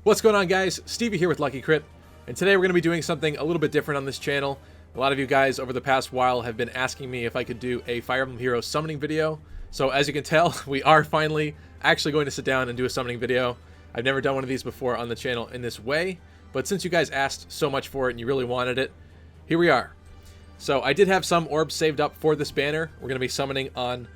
What's going on, guys? Stevie here with Lucky Crit, and today we're going to be doing something a little bit different on this channel. A lot of you guys over the past while have been asking me if I could do a Fire Emblem Heroes summoning video. So as you can tell, we are finally actually going to sit down and do a summoning video. I've never done one of these before on the channel in this way, but since you guys asked so much for it and you really wanted it, here we are. So I did have some orbs saved up for this banner. We're going to be summoning on,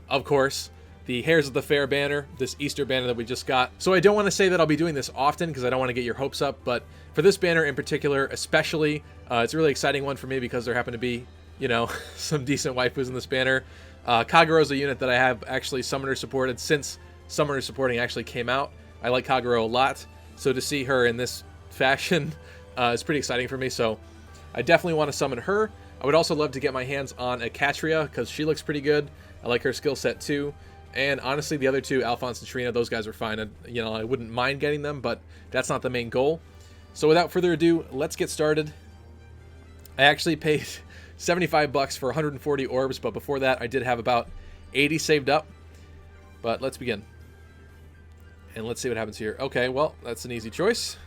of course, the Hares of the Fair banner, this Easter banner that we just got. So I don't want to say that I'll be doing this often because I don't want to get your hopes up, but for this banner in particular, especially, it's a really exciting one for me because there happen to be, you know, some decent waifus in this banner. Kaguro is a unit that I have actually summoner supported since summoner supporting actually came out. I like Kaguro a lot, so to see her in this fashion is pretty exciting for me, so I definitely want to summon her. I would also love to get my hands on a Catria because she looks pretty good. I like her skill set too. And honestly, the other two, Alfonse and Sharena, those guys are fine. You know, I wouldn't mind getting them, but that's not the main goal. So without further ado, let's get started. I actually paid 75 bucks for 140 orbs, but before that, I did have about 80 saved up. But let's begin. And let's see what happens here. Okay, well, that's an easy choice.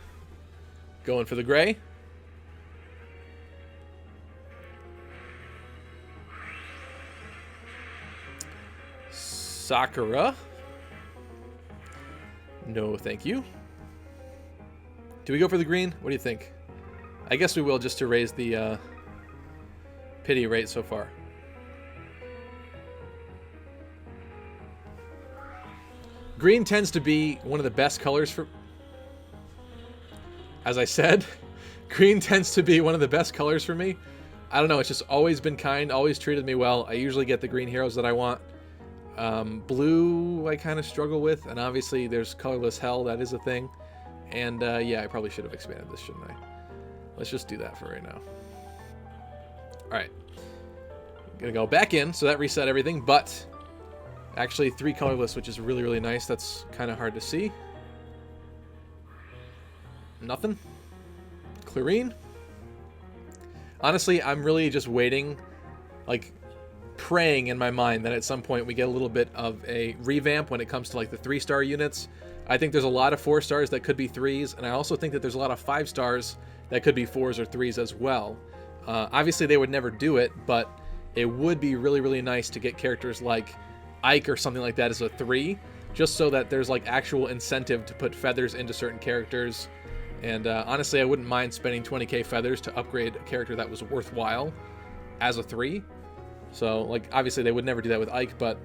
Going for the gray. Sakura. No, thank you. Do we go for the green? What do you think? I guess we will, just to raise the pity rate so far. Green tends to be one of the best colors for... As I said, green tends to be one of the best colors for me. I don't know, it's just always been kind, always treated me well. I usually get the green heroes that I want. Blue I kind of struggle with, and obviously there's colorless hell, that is a thing. And yeah, I probably should have expanded this, shouldn't I? Let's just do that for right now. Alright. Gonna go back in, so that reset everything, but actually 3 colorless, which is really, really nice. That's kind of hard to see. Nothing. Chlorine. Honestly, I'm really just waiting, like, praying in my mind that at some point we get a little bit of a revamp when it comes to like the 3-star units. I think there's a lot of 4 stars that could be 3s, and I also think that there's a lot of 5 stars that could be 4s or 3s as well. Obviously they would never do it, but it would be really, really nice to get characters like Ike or something like that as a 3, just so that there's like actual incentive to put feathers into certain characters. And honestly, I wouldn't mind spending 20k feathers to upgrade a character that was worthwhile as a 3. So, like, obviously they would never do that with Ike, but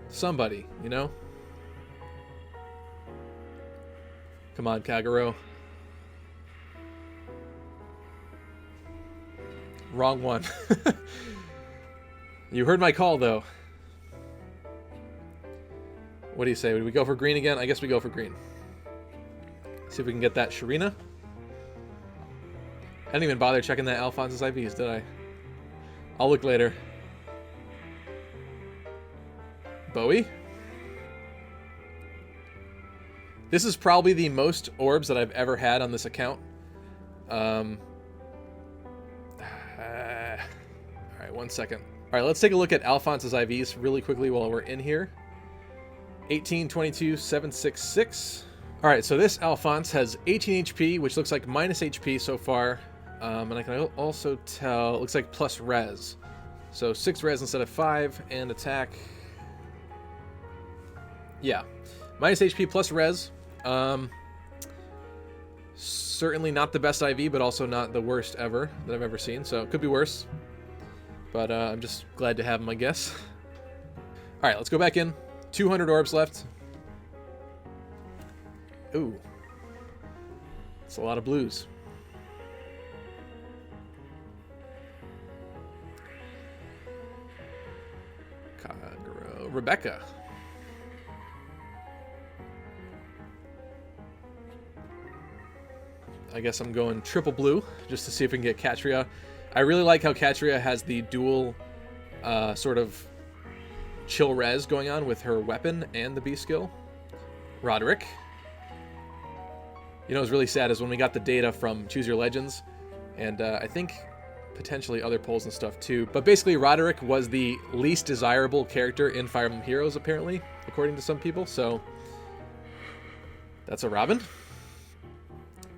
somebody, you know? Come on, Kaguro. Wrong one. You heard my call, though. What do you say? Would we go for green again? I guess we go for green. See if we can get that Sharena. I didn't even bother checking that Alfonse's IVs, did I? I'll look later. Bowie. This is probably the most orbs that I've ever had on this account. Alright, 1 second. Alright, let's take a look at Alfonse's IVs really quickly while we're in here. 18, 22, 766. Alright, so this Alfonse has 18 HP, which looks like minus HP so far. And I can also tell, it looks like plus res. So 6 res instead of 5, and attack. Yeah, minus HP plus res. Certainly not the best IV, but also not the worst ever that I've ever seen. So it could be worse. But I'm just glad to have him, I guess. Alright, let's go back in. 200 orbs left. Ooh. It's a lot of blues. Kaguro. Rebecca. I guess I'm going triple blue just to see if we can get Catria. I really like how Catria has the dual sort of chill res going on with her weapon and the B skill. Roderick. You know what's really sad is when we got the data from Choose Your Legends, and I think potentially other polls and stuff too, but basically Roderick was the least desirable character in Fire Emblem Heroes, apparently, according to some people, so that's a Robin.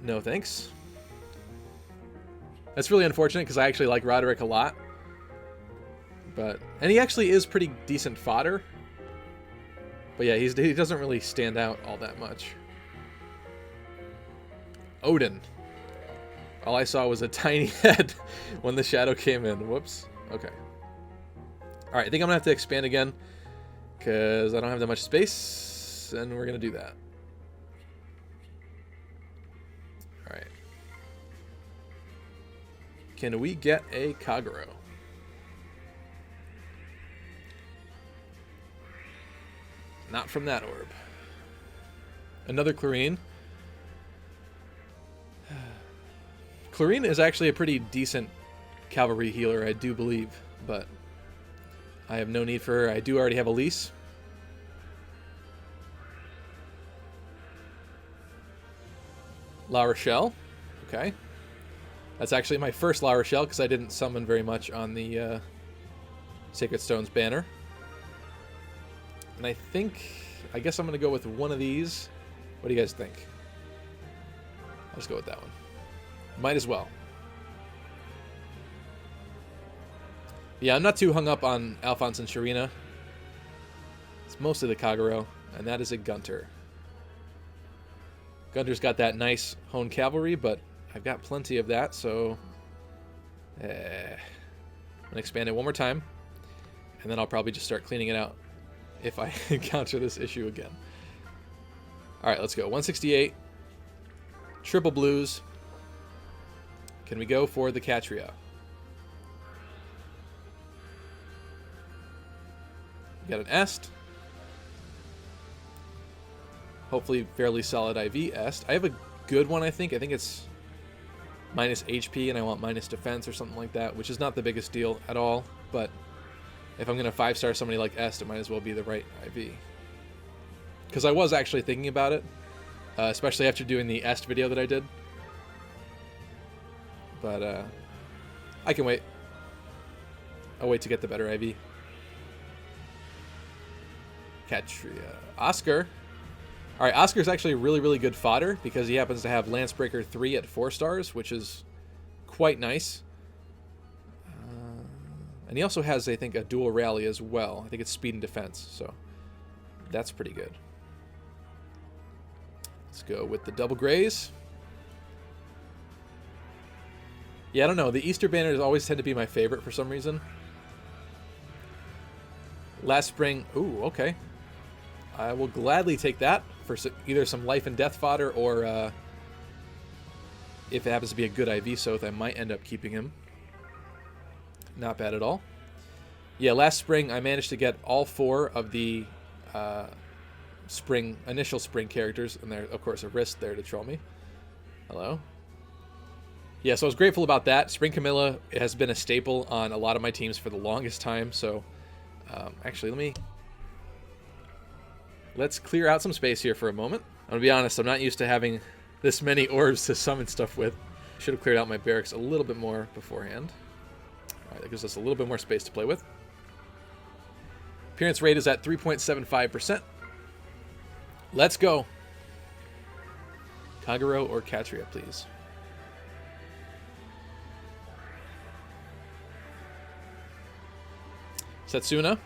No thanks. That's really unfortunate because I actually like Roderick a lot. And he actually is pretty decent fodder. But yeah, he doesn't really stand out all that much. Odin. All I saw was a tiny head when the shadow came in. Whoops. Okay. Alright, I think I'm going to have to expand again because I don't have that much space, and we're going to do that. Alright. Can we get a Kaguro? Not from that orb. Another Clarine. Clarine is actually a pretty decent cavalry healer, I do believe, but I have no need for her. I do already have Elise. La Rochelle. Okay. That's actually my first La Rochelle because I didn't summon very much on the Sacred Stones banner. And I guess I'm going to go with one of these. What do you guys think? Let's go with that one. Might as well. Yeah, I'm not too hung up on Alfonse and Sharena. It's mostly the Kaguro, and that is a Gunter. Gunter's got that nice honed cavalry, but I've got plenty of that, so I'm going to expand it one more time, and then I'll probably just start cleaning it out if I encounter this issue again. Alright, let's go. 168. Triple blues. Can we go for the Catria? Got an Est. Hopefully fairly solid IV Est. I have a good one, I think. I think it's minus HP and I want minus defense or something like that, which is not the biggest deal at all, but if I'm going to 5-star somebody like Est, it might as well be the right IV. Because I was actually thinking about it, especially after doing the Est video that I did. But I can wait. I'll wait to get the better IV. Catria. Oscar. Alright, Oscar's actually really, really good fodder because he happens to have Lancebreaker 3 at 4 stars, which is quite nice. And he also has, I think, a dual rally as well. I think it's speed and defense, so that's pretty good. Let's go with the double grays. Yeah, I don't know. The Easter banners always tend to be my favorite for some reason. Last spring... Ooh, okay. I will gladly take that for either some life and death fodder or if it happens to be a good IV Soth, I might end up keeping him. Not bad at all. Yeah, last spring I managed to get all 4 of the initial spring characters, and there, of course, a wrist there to troll me. Hello. Yeah, so I was grateful about that. Spring Camilla has been a staple on a lot of my teams for the longest time, so actually let's clear out some space here for a moment. I'm going to be honest, I'm not used to having this many orbs to summon stuff with. Should have cleared out my barracks a little bit more beforehand. Alright, that gives us a little bit more space to play with. Appearance rate is at 3.75%. Let's go. Kaguro or Catria, please. Setsuna.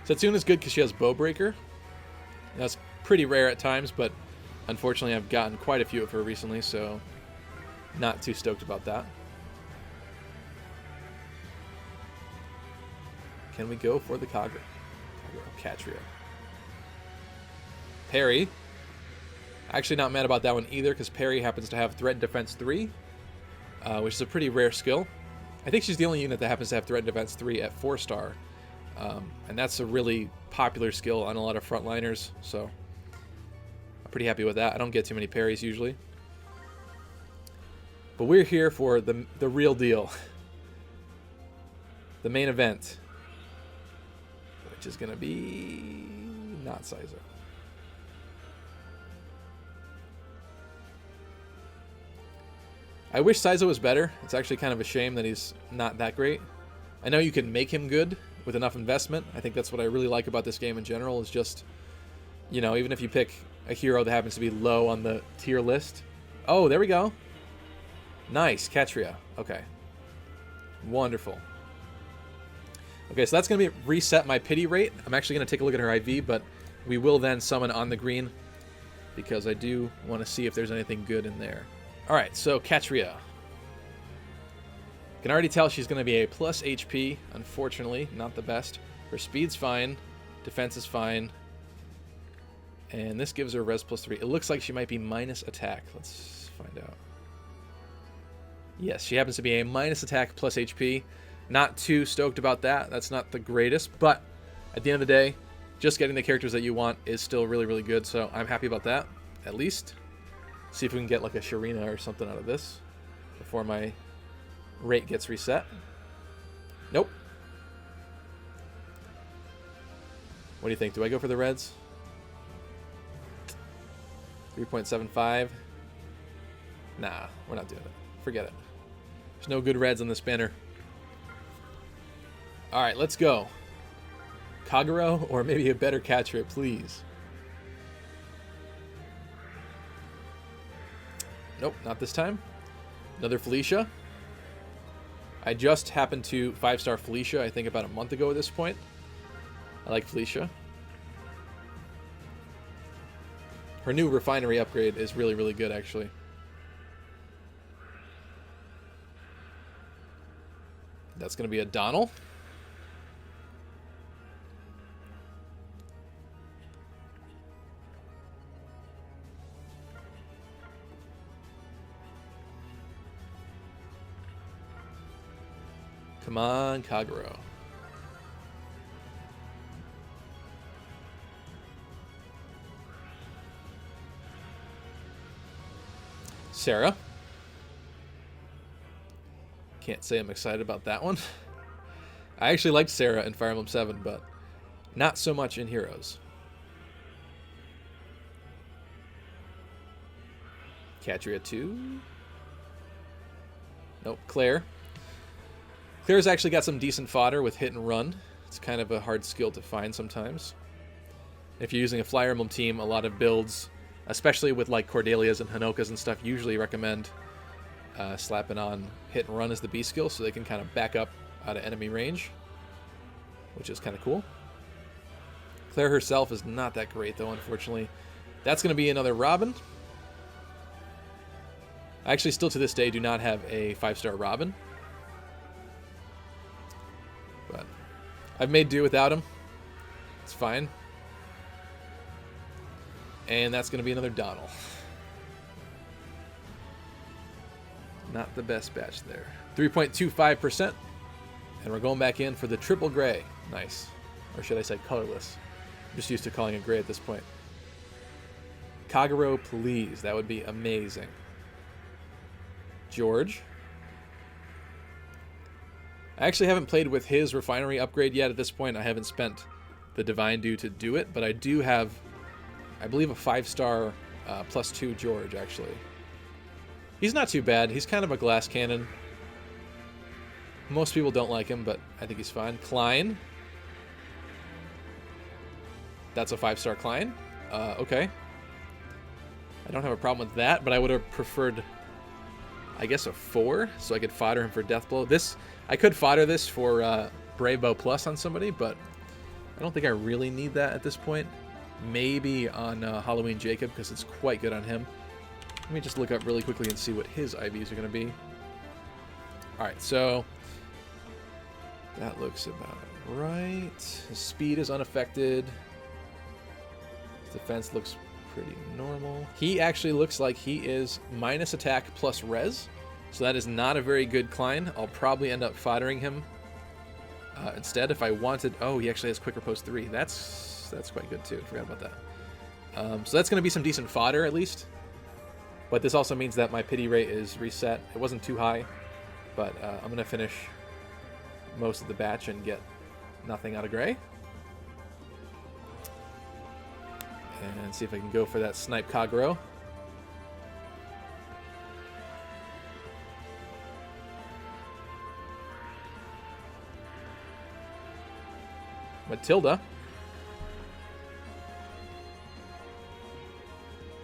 Setsuna's good because she has Bowbreaker. That's pretty rare at times, but unfortunately I've gotten quite a few of her recently, so not too stoked about that. Can we go for the Kaguro? Catria. Parry. Actually not mad about that one either, because Parry happens to have Threat and Defense 3, which is a pretty rare skill. I think she's the only unit that happens to have Threat and Defense 3 at 4-star. And that's a really popular skill on a lot of frontliners, so I'm pretty happy with that. I don't get too many parries usually. But we're here for the real deal. The main event. Which is going to be not Saizo. I wish Saizo was better. It's actually kind of a shame that he's not that great. I know you can make him good with enough investment. I think that's what I really like about this game in general, is just, you know, even if you pick a hero that happens to be low on the tier list Oh, there we go. Nice, Catria. Okay. Wonderful. Okay, so that's going to be reset my pity rate. I'm actually going to take a look at her IV, but we will then summon on the green because I do want to see if there's anything good in there. All right, so Catria. Can already tell she's going to be a plus HP. Unfortunately, not the best. Her speed's fine. Defense is fine. And this gives her res plus 3. It looks like she might be minus attack. Let's find out. Yes, she happens to be a minus attack plus HP. Not too stoked about that. That's not the greatest. But at the end of the day, just getting the characters that you want is still really, really good. So I'm happy about that, at least. See if we can get like a Sharena or something out of this before my rate gets reset. Nope. What do you think? Do I go for the reds? 3.75. Nah, we're not doing it. Forget it. There's no good reds on this banner. Alright, let's go. Kaguro or maybe a better Catria, please. Nope, not this time. Another Felicia. I just happened to 5-star Felicia, I think about a month ago at this point. I like Felicia. Her new refinery upgrade is really, really good, actually. That's going to be a Donald. Come on, Kaguro. Sarah. Can't say I'm excited about that one. I actually liked Sarah in Fire Emblem 7, but not so much in Heroes. Catria 2. Nope, Claire. Claire's actually got some decent fodder with hit and run. It's kind of a hard skill to find sometimes. If you're using a Fire Emblem team, a lot of builds, especially with like Cordelias and Hanokas and stuff, usually recommend slapping on hit and run as the B skill so they can kind of back up out of enemy range, which is kind of cool. Claire herself is not that great though, unfortunately. That's going to be another Robin. I actually still to this day do not have a 5-star Robin. But I've made do without him. It's fine. And that's going to be another Donald. Not the best batch there. 3.25%. And we're going back in for the triple gray. Nice. Or should I say colorless. I'm just used to calling it gray at this point. Kaguro, please. That would be amazing. George. I actually haven't played with his refinery upgrade yet at this point. I haven't spent the Divine Dew to do it, but I do have, I believe, a 5-star +2 George, actually. He's not too bad. He's kind of a glass cannon. Most people don't like him, but I think he's fine. Klein. That's a 5-star Klein. Okay. I don't have a problem with that, but I would have preferred, I guess, a 4, so I could fodder him for Deathblow. This, I could fodder this for Brave Bow Plus on somebody, but I don't think I really need that at this point. Maybe on Halloween Jacob, because it's quite good on him. Let me just look up really quickly and see what his IVs are going to be. Alright, so that looks about right. His speed is unaffected. His defense looks pretty normal. He actually looks like he is minus attack plus res, so that is not a very good Klein. I'll probably end up foddering him instead if I wanted. Oh, he actually has quicker post 3. That's quite good too. Forgot about that. So that's going to be some decent fodder at least. But this also means that my pity rate is reset. It wasn't too high, but I'm going to finish most of the batch and get nothing out of gray. And see if I can go for that snipe Kaguro. Matilda.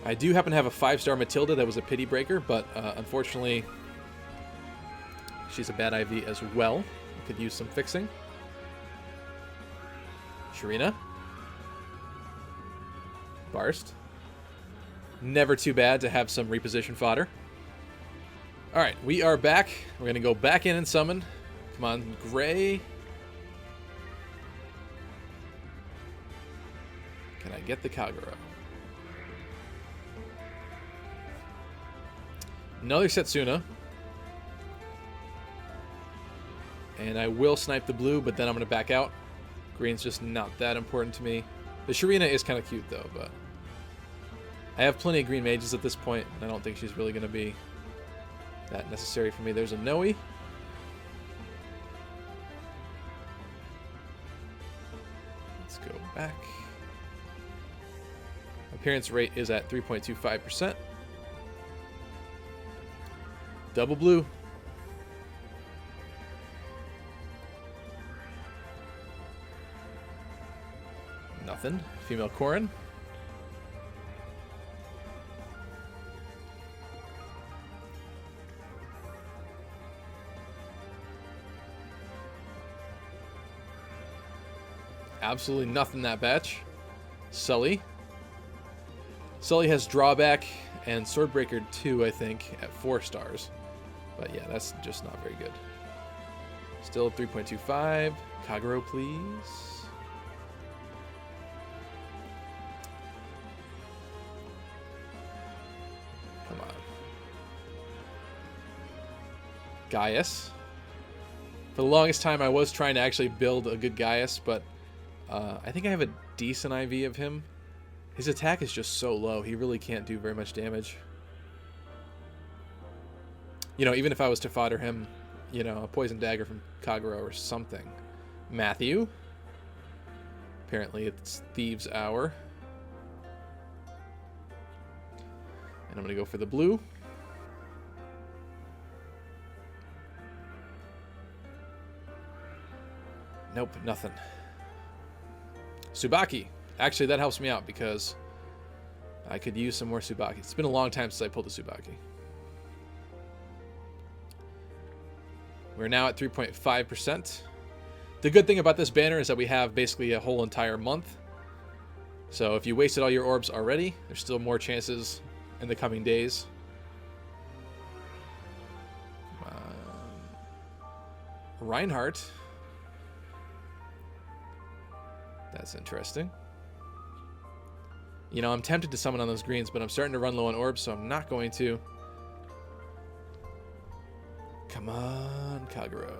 I do happen to have a 5-star Matilda that was a pity breaker, but unfortunately, she's a bad IV as well. Could use some fixing. Sharena. Barst. Never too bad to have some reposition fodder. Alright, we are back. We're going to go back in and summon. Come on, Gray. Can I get the Kaguro? Another Setsuna. And I will snipe the blue, but then I'm going to back out. Green's just not that important to me. The Sharena is kind of cute, though, but I have plenty of green mages at this point, and I don't think she's really going to be that necessary for me. There's a Noe. Let's go back. Appearance rate is at 3.25%. Double blue. Nothing. Female Corrin. Absolutely nothing that batch. Sully. Sully has drawback and Swordbreaker 2, I think, at 4 stars. But yeah, that's just not very good. Still 3.25. Kaguro, please. Come on. Gaius. For the longest time, I was trying to actually build a good Gaius, but I think I have a decent IV of him. His attack is just so low. He really can't do very much damage. You know, even if I was to fodder him, you know, a poison dagger from Kaguro or something. Matthew. Apparently it's Thieves' Hour. And I'm going to go for the blue. Nope, nothing. Tsubaki. Actually, that helps me out because I could use some more Tsubaki. It's been a long time since I pulled a Tsubaki. We're now at 3.5%. The good thing about this banner is that we have basically a whole entire month. So if you wasted all your orbs already, there's still more chances in the coming days. Reinhardt. That's interesting. You know, I'm tempted to summon on those greens, but I'm starting to run low on orbs, so I'm not going to. Come on, Kaguro.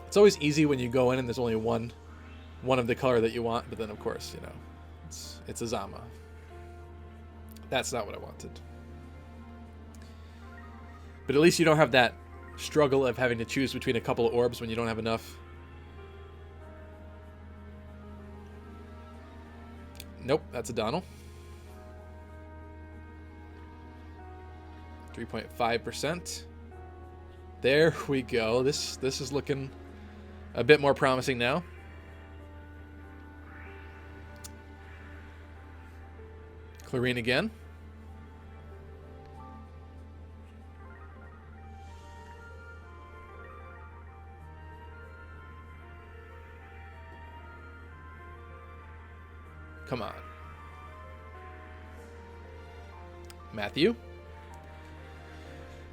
It's always easy when you go in and there's only one of the color that you want, but then of course, you know, it's a Zama. That's not what I wanted. But at least you don't have that struggle of having to choose between a couple of orbs when you don't have enough. Nope, that's a Donald. 3.5%. There we go. This is looking a bit more promising now. Clarine again. Come on. Matthew.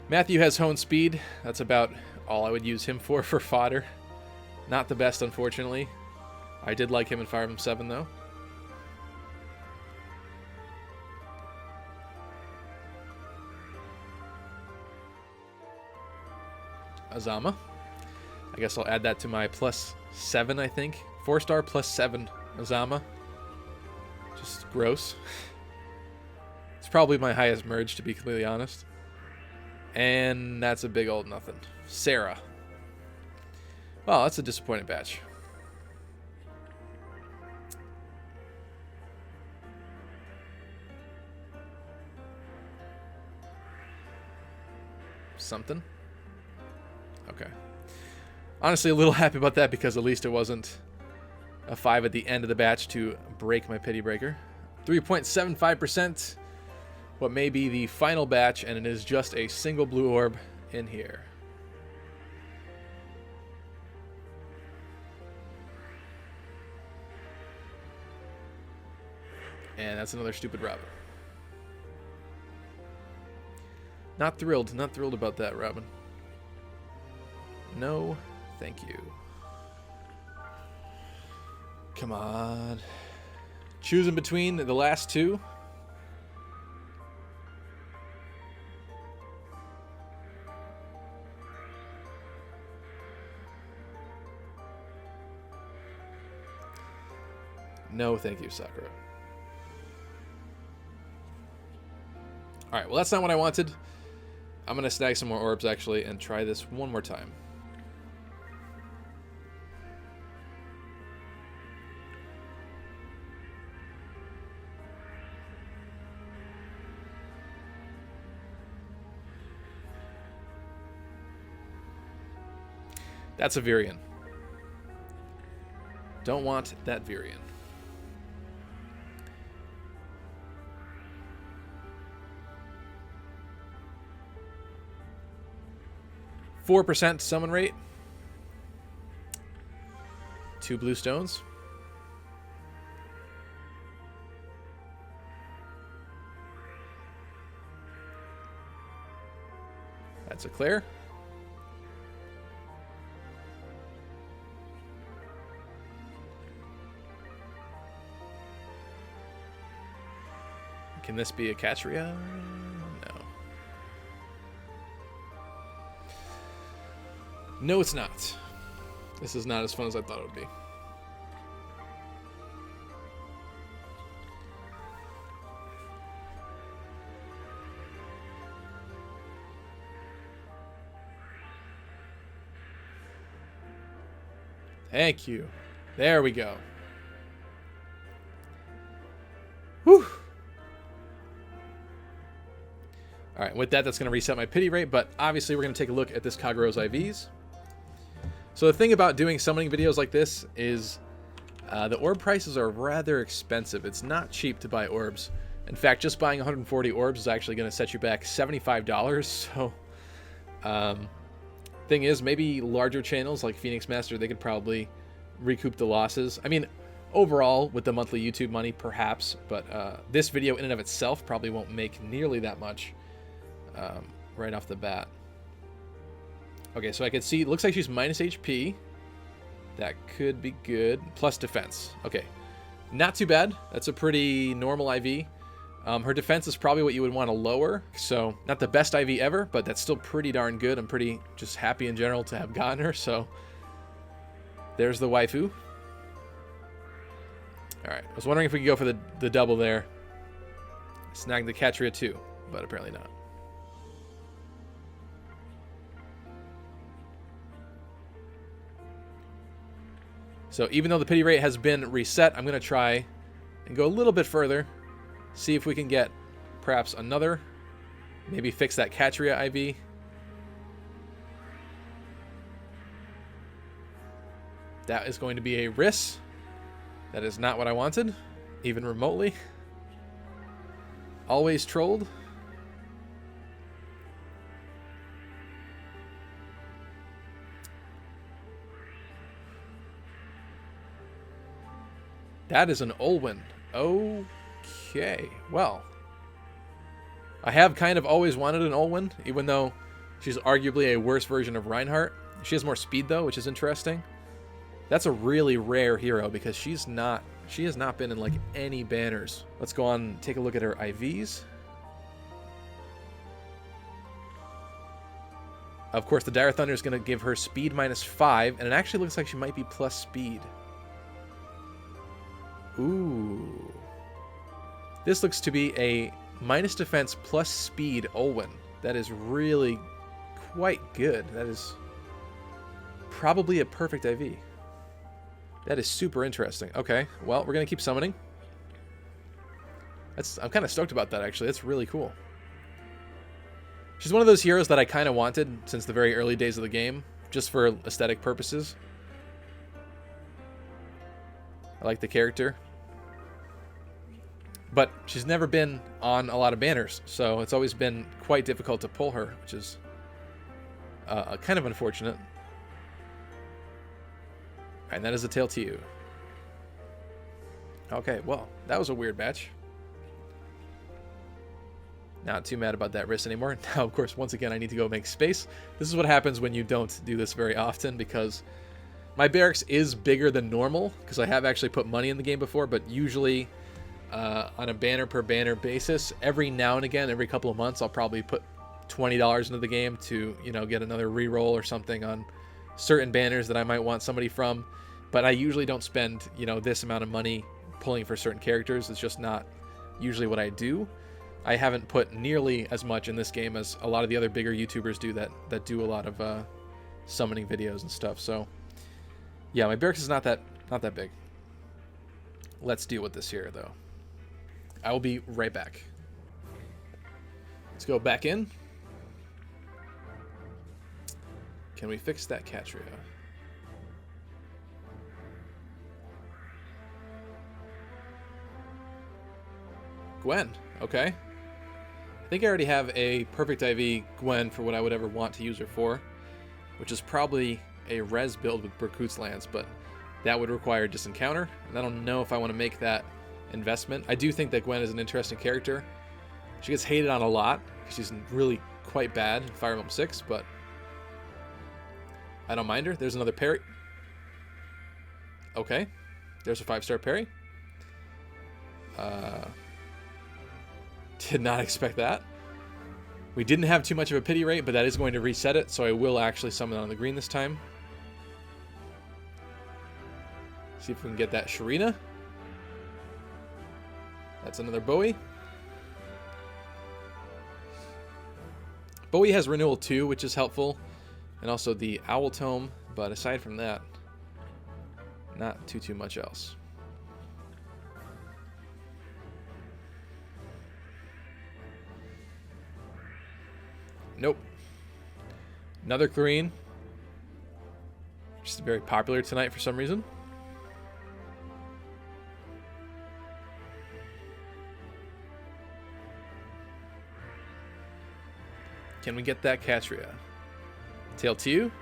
Matthew has Hone Speed. That's about all I would use him for fodder. Not the best, unfortunately. I did like him in Fire Emblem 7, though. Azama. I guess I'll add that to my +7, I think. 4-star +7 Azama. Just gross. It's probably my highest merge, to be completely honest. And that's a big old nothing. Sarah. Well, that's a disappointing batch. Something. Okay. Honestly, a little happy about that because at least it wasn't a 5 at the end of the batch to break my pity breaker. 3.75%. What may be the final batch, and it is just a single blue orb in here. And that's another stupid Robin. Not thrilled about that, Robin. No, thank you. Come on. Choosing between the last two. No, thank you, Sakura. Alright, well that's not what I wanted. I'm going to snag some more orbs, actually, and try this one more time. That's a Virion. Don't want that Virion. %, summon rate. 2 blue stones. That's a clear. Can this be a Catria? No. No, it's not. This is not as fun as I thought it would be. Thank you. There we go. Whew. All right, with that, that's going to reset my pity rate, but obviously we're going to take a look at this Kagero's IVs. So the thing about doing summoning videos like this is the orb prices are rather expensive. It's not cheap to buy orbs. In fact, just buying 140 orbs is actually going to set you back $75. So, thing is, maybe larger channels like Phoenix Master, they could probably recoup the losses. I mean, overall, with the monthly YouTube money, perhaps, but this video in and of itself probably won't make nearly that much right off the bat. Okay, so I can see, it looks like she's minus HP. That could be good. Plus defense. Okay, not too bad. That's a pretty normal IV. Her defense is probably what you would want to lower. So not the best IV ever, but that's still pretty darn good. I'm pretty just happy in general to have gotten her. So there's the waifu. All right, I was wondering if we could go for the double there. Snag the Catria too, but apparently not. So even though the pity rate has been reset, I'm going to try and go a little bit further. See if we can get perhaps another. Maybe fix that Catria IV. That is going to be a risk. That is not what I wanted, even remotely. Always trolled. That is an Olwen. Okay, well. I have kind of always wanted an Olwen, even though she's arguably a worse version of Reinhardt. She has more speed, though, which is interesting. That's a really rare hero because she has not been in like any banners. Let's go on and take a look at her IVs. Of course, the Dire Thunder is going to give her speed -5, and it actually looks like she might be plus speed. Ooh. This looks to be a minus defense plus speed Olwen. That is really quite good. That is probably a perfect IV. That is super interesting. Okay, well, we're going to keep summoning. I'm kind of stoked about that, actually. That's really cool. She's one of those heroes that I kind of wanted since the very early days of the game, just for aesthetic purposes. I like the character. But she's never been on a lot of banners, so it's always been quite difficult to pull her, which is kind of unfortunate. And that is a tail to you. Okay, well, that was a weird match. Not too mad about that risk anymore. Now, of course, once again, I need to go make space. This is what happens when you don't do this very often, because my barracks is bigger than normal, because I have actually put money in the game before, but usually on a banner per banner basis, every now and again, every couple of months, I'll probably put $20 into the game to, you know, get another reroll or something on certain banners that I might want somebody from. But I usually don't spend, you know, this amount of money pulling for certain characters. It's just not usually what I do. I haven't put nearly as much in this game as a lot of the other bigger YouTubers do that do a lot of summoning videos and stuff. So yeah, my barracks is not that big. Let's deal with this here though. I will be right back. Let's go back in. Can we fix that Catria? Gwen, okay. I think I already have a perfect IV Gwen for what I would ever want to use her for, which is probably a res build with Berkut's Lance, but that would require Disencounter, and I don't know if I want to make that investment. I do think that Gwen is an interesting character. She gets hated on a lot because she's really quite bad in Fire Emblem 6, but I don't mind her. There's another parry. Okay, there's a 5-star parry. Did not expect that. We didn't have too much of a pity rate, but that is going to reset it, so I will actually summon on the green this time. See if we can get that Sharena. That's another Bowie. Bowie has Renewal 2, which is helpful, and also the Owl Tome, but aside from that, not too much else. Nope. Another Clarine. Just very popular tonight for some reason. Can we get that Catria? Tail to you.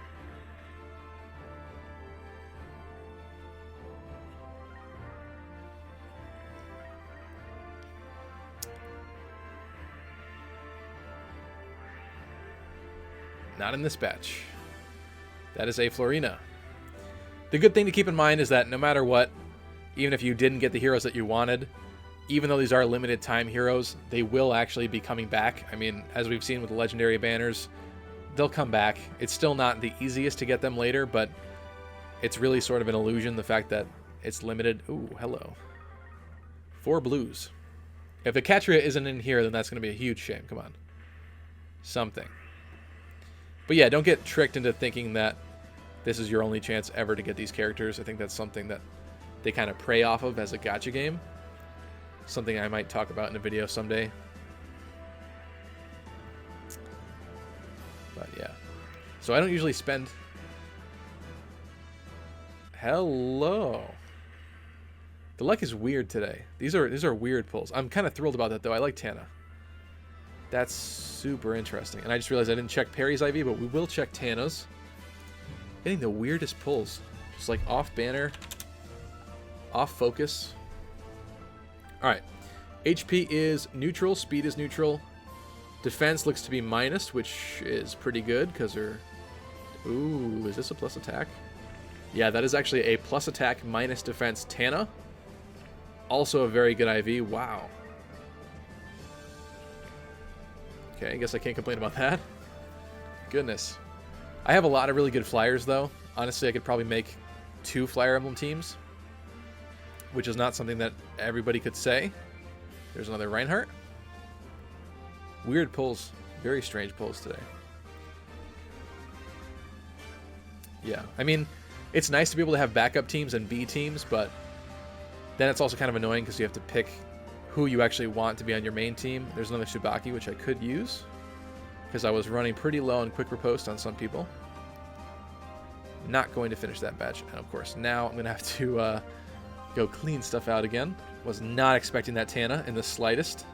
Not in this batch. That is a Florina. The good thing to keep in mind is that no matter what, even if you didn't get the heroes that you wanted, even though these are limited time heroes, they will actually be coming back. I mean, as we've seen with the legendary banners, they'll come back. It's still not the easiest to get them later, but it's really sort of an illusion, the fact that it's limited. Ooh, hello. 4 blues. If the Catria isn't in here, then that's going to be a huge shame. Come on. Something. But yeah, don't get tricked into thinking that this is your only chance ever to get these characters. I think that's something that they kind of prey off of as a gacha game. Something I might talk about in a video someday. But yeah. So I don't usually spend... Hello. The luck is weird today. These are weird pulls. I'm kind of thrilled about that though. I like Tana. That's super interesting. And I just realized I didn't check Perry's IV, but we will check Tana's. Getting the weirdest pulls. Just like off banner, off focus. Alright. HP is neutral, speed is neutral. Defense looks to be minus, which is pretty good because her... Ooh, is this a plus attack? Yeah, that is actually a plus attack minus defense Tana. Also a very good IV. Wow. Okay, I guess I can't complain about that. Goodness. I have a lot of really good flyers, though. Honestly, I could probably make 2 Fire Emblem teams, which is not something that everybody could say. There's another Reinhardt. Weird pulls. Very strange pulls today. Yeah, I mean, it's nice to be able to have backup teams and B teams, but then it's also kind of annoying because you have to pick who you actually want to be on your main team. There's another Tsubaki, which I could use because I was running pretty low on quick riposte on some people. Not going to finish that batch. And of course, now I'm going to have to go clean stuff out again. Was not expecting that Tana in the slightest.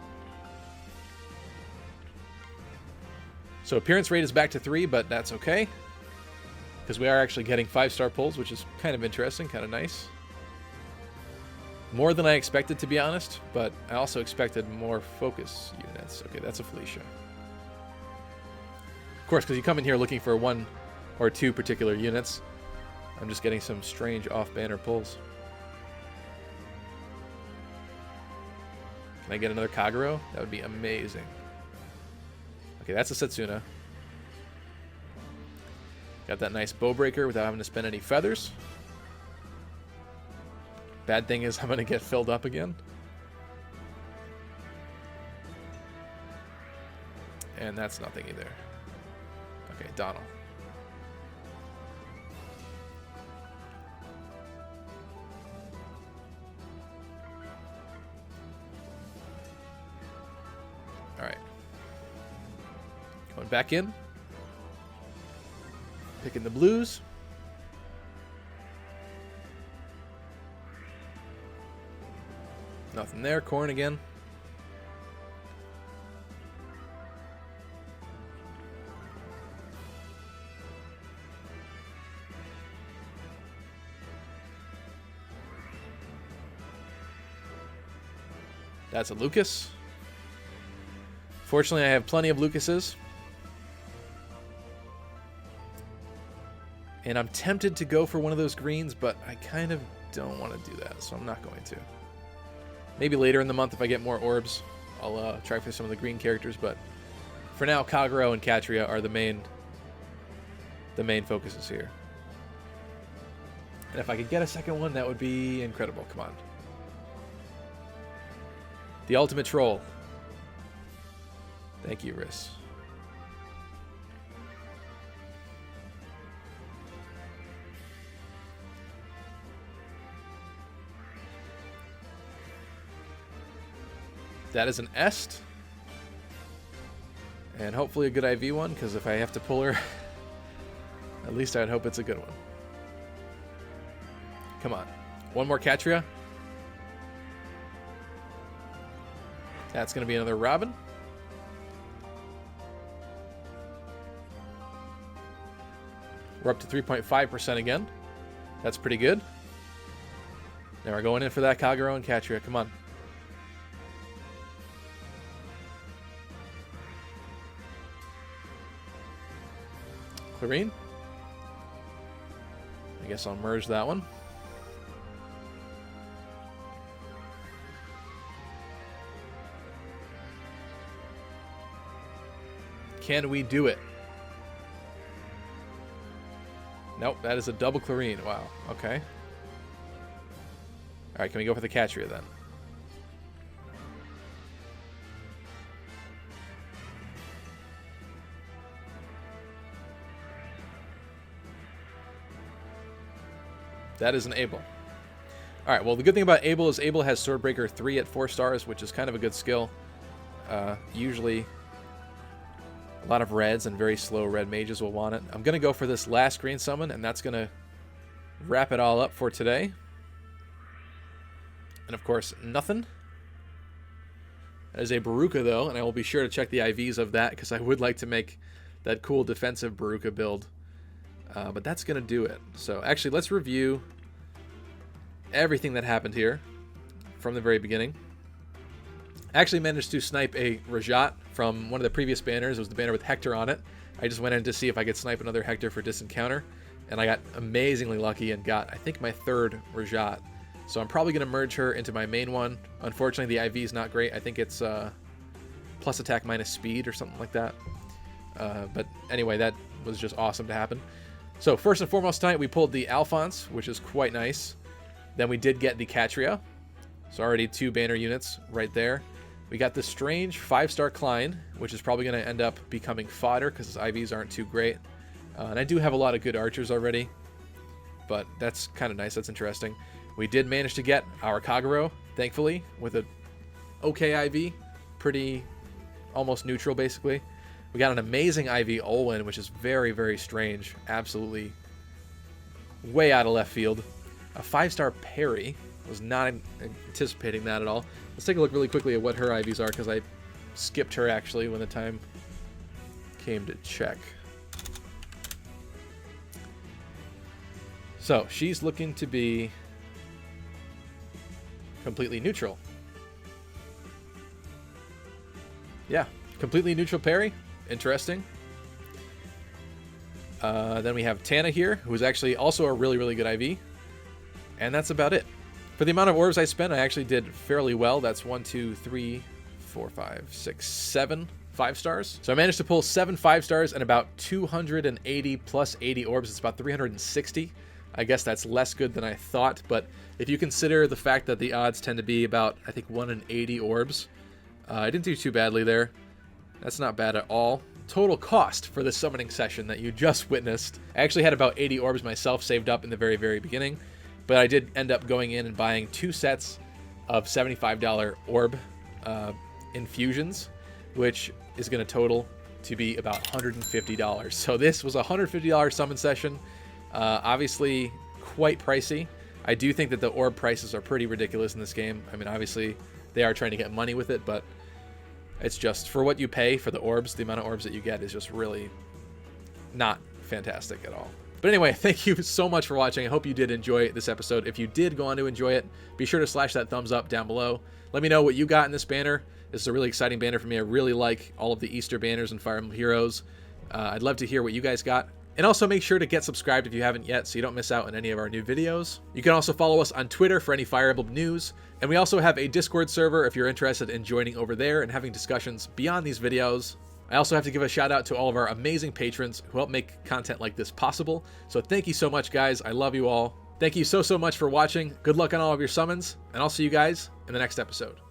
So appearance rate is back to 3, but that's okay. Because we are actually getting 5-star pulls, which is kind of interesting, kind of nice. More than I expected, to be honest, but I also expected more focus units. Okay, that's a Felicia. Of course, because you come in here looking for 1 or 2 particular units. I'm just getting some strange off-banner pulls. Can I get another Kaguro? That would be amazing. Okay, that's a Setsuna. Got that nice bow breaker without having to spend any feathers. Bad thing is I'm going to get filled up again. And that's nothing either. Okay, Donald. Alright. Going back in. Picking the blues. Nothing there. Corn again. That's a Lucas. Fortunately, I have plenty of Lucases. And I'm tempted to go for one of those greens, but I kind of don't want to do that, so I'm not going to. Maybe later in the month if I get more orbs, I'll try for some of the green characters, but for now, Kaguro and Catria are the main focuses here. And if I could get a second one, that would be incredible. Come on. The ultimate troll. Thank you, Riss. That is an Est. And hopefully a good IV one, because if I have to pull her, at least I'd hope it's a good one. Come on. One more Catria. That's going to be another Robin. We're up to 3.5% again. That's pretty good. Now we're going in for that Kaguro and Catria. Come on. Clarine. I guess I'll merge that one. Can we do it? Nope, that is a double Clarine. Wow, okay. Alright, can we go for the Catria then? That is an Abel. Alright, well the good thing about Abel is Abel has Swordbreaker 3 at 4 stars, which is kind of a good skill. Usually a lot of reds and very slow red mages will want it. I'm going to go for this last green summon, and that's going to wrap it all up for today. And of course, nothing. That is a Baruka, though, and I will be sure to check the IVs of that, because I would like to make that cool defensive Baruka build. But that's going to do it. So actually, let's review everything that happened here from the very beginning. I actually managed to snipe a Rajat from one of the previous banners. It was the banner with Hector on it. I just went in to see if I could snipe another Hector for distant counter, and I got amazingly lucky and got, I think, my third Rajat. So I'm probably going to merge her into my main one. Unfortunately, the IV is not great. I think it's plus attack minus speed or something like that. But anyway, that was just awesome to happen. So first and foremost tonight, we pulled the Alfonse, which is quite nice. Then we did get the Catria. So already 2 banner units right there. We got this strange 5-star Klein, which is probably going to end up becoming fodder because his IVs aren't too great. And I do have a lot of good archers already, but that's kind of nice. That's interesting. We did manage to get our Kaguro, thankfully, with a okay IV. Pretty almost neutral, basically. We got an amazing IV Olwen, which is very, very strange. Absolutely way out of left field. A 5-star Parry. Was not anticipating that at all. Let's take a look really quickly at what her IVs are, because I skipped her actually when the time came to check. So she's looking to be completely neutral. Yeah, completely neutral parry. Interesting. Then we have Tana here, who is actually also a really, really good IV. And that's about it. For the amount of orbs I spent, I actually did fairly well. That's 1, 2, 3, 4, 5, 6, 7 5-stars. So I managed to pull 7 5-stars and about 280 plus 80 orbs. It's about 360. I guess that's less good than I thought, but if you consider the fact that the odds tend to be about, I think, 1 in 80 orbs, I didn't do too badly there. That's not bad at all. Total cost for this summoning session that you just witnessed. I actually had about 80 orbs myself saved up in the very, very beginning, but I did end up going in and buying 2 sets of $75 orb infusions, which is going to total to be about $150. So this was a $150 summon session. Obviously quite pricey. I do think that the orb prices are pretty ridiculous in this game. I mean, obviously they are trying to get money with it, but it's just for what you pay for the orbs, the amount of orbs that you get is just really not fantastic at all. But anyway, thank you so much for watching. I hope you did enjoy this episode. If you did go on to enjoy it, be sure to slash that thumbs up down below. Let me know what you got in this banner. This is a really exciting banner for me. I really like all of the Easter banners in Fire Emblem Heroes. I'd love to hear what you guys got. And also make sure to get subscribed if you haven't yet so you don't miss out on any of our new videos. You can also follow us on Twitter for any Fire Emblem news. And we also have a Discord server if you're interested in joining over there and having discussions beyond these videos. I also have to give a shout out to all of our amazing patrons who help make content like this possible. So thank you so much, guys. I love you all. Thank you so much for watching. Good luck on all of your summons, and I'll see you guys in the next episode.